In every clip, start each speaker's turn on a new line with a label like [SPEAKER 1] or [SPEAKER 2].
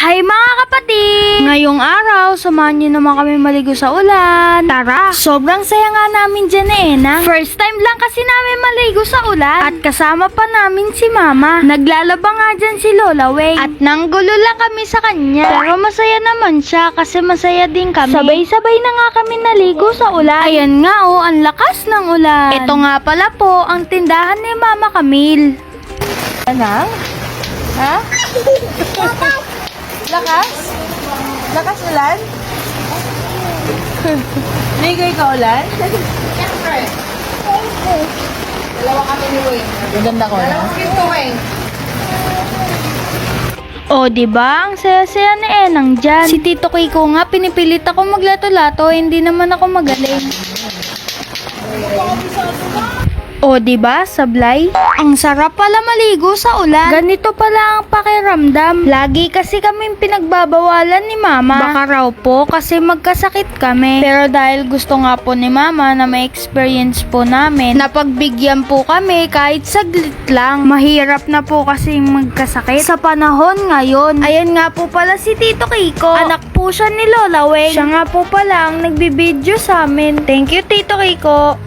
[SPEAKER 1] Hi mga kapatid! Ngayong araw, samahan niyo naman kami maligo sa ulan. Tara! Sobrang saya nga namin dyan ni Enang. First time lang kasi namin maligo sa ulan. At kasama pa namin si Mama. Naglalaba nga dyan si Lola Weng. At nanggulo lang kami sa kanya. Pero masaya naman siya kasi masaya din kami. Sabay-sabay na nga kami naligo sa ulan. Ayan nga oh, ang lakas ng ulan. Ito nga pala po, ang tindahan ni Mama Camille.
[SPEAKER 2] Anang? Ha? Lakas? Lakas ulan? Ligoy ka ulan?
[SPEAKER 3] Siyempre. Dalawa kami ni Wayne.
[SPEAKER 2] Maganda ko na.
[SPEAKER 3] Dalawa kami ni Wayne.
[SPEAKER 1] O, diba? Ang saya-saya ni Enang dyan. Si Tito Kiko nga, pinipilit ako maglato-lato, hindi naman ako magaling. O, diba? Sablay? Ang sarap pala maligo sa ulan. Ganito pala ang pakiramdam. Lagi kasi kaming pinagbabawalan ni Mama. Baka raw po kasi magkasakit kami. Pero dahil gusto nga po ni Mama na may experience po namin, napagbigyan po kami kahit saglit lang. Mahirap na po kasi magkasakit sa panahon ngayon. Ayan nga po pala si Tito Kiko. Anak po siya ni Lola Weng. Siya nga po pala ang nagbibideo sa amin. Thank you, Tito Kiko.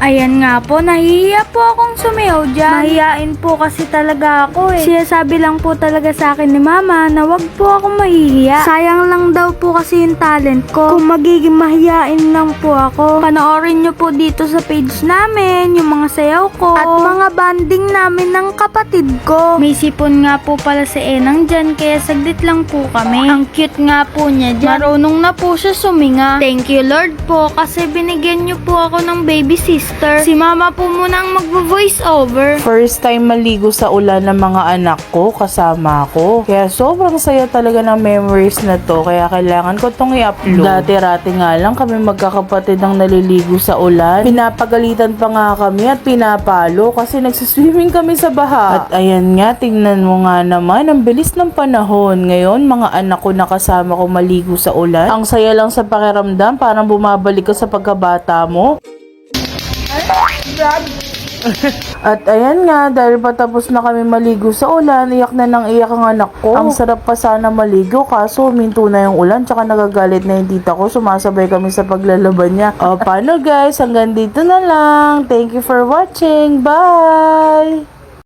[SPEAKER 1] Ayan nga po, nahihiya po akong sumayaw dyan. Mahihain po kasi talaga ako eh. Sinasabi lang po talaga sa akin ni Mama na wag po akong mahihiya. Sayang lang daw po kasi yung talent ko. Kung magiging mahihain lang po ako, panoorin nyo po dito sa page namin yung mga sayaw ko at mga banding namin ng kapatid ko. May sipon nga po pala si Enang dyan kaya saglit lang po kami. Ang cute nga po niya dyan. Marunong na po siya suminga. Thank you Lord po kasi binigyan nyo po ako ng baby sister. Si Mama po muna ang magvo-voice over.
[SPEAKER 2] First time maligo sa ulan ng mga anak ko, kasama ko. Kaya sobrang saya talaga ng memories na to. Kaya kailangan ko itong i-upload. Dati-rati nga lang kami magkakapatid ang naliligo sa ulan. Pinapagalitan pa nga kami at pinapalo kasi nagsiswimming kami sa baha. At ayan nga, tingnan mo nga naman, ang bilis ng panahon. Ngayon, mga anak ko nakasama ko maligo sa ulan. Ang saya lang sa pakiramdam, parang bumabalik ka sa pagkabata mo. At ayan nga, dahil patapos na kami maligo sa ulan, iyak na nang iyak ang anak ko. Ang sarap pa sana maligo kaso huminto na yung ulan tsaka nagagalit na yung tita ko. Sumasabay kami sa paglalaban niya. O paano guys, hanggang dito na lang. Thank you for watching. Bye!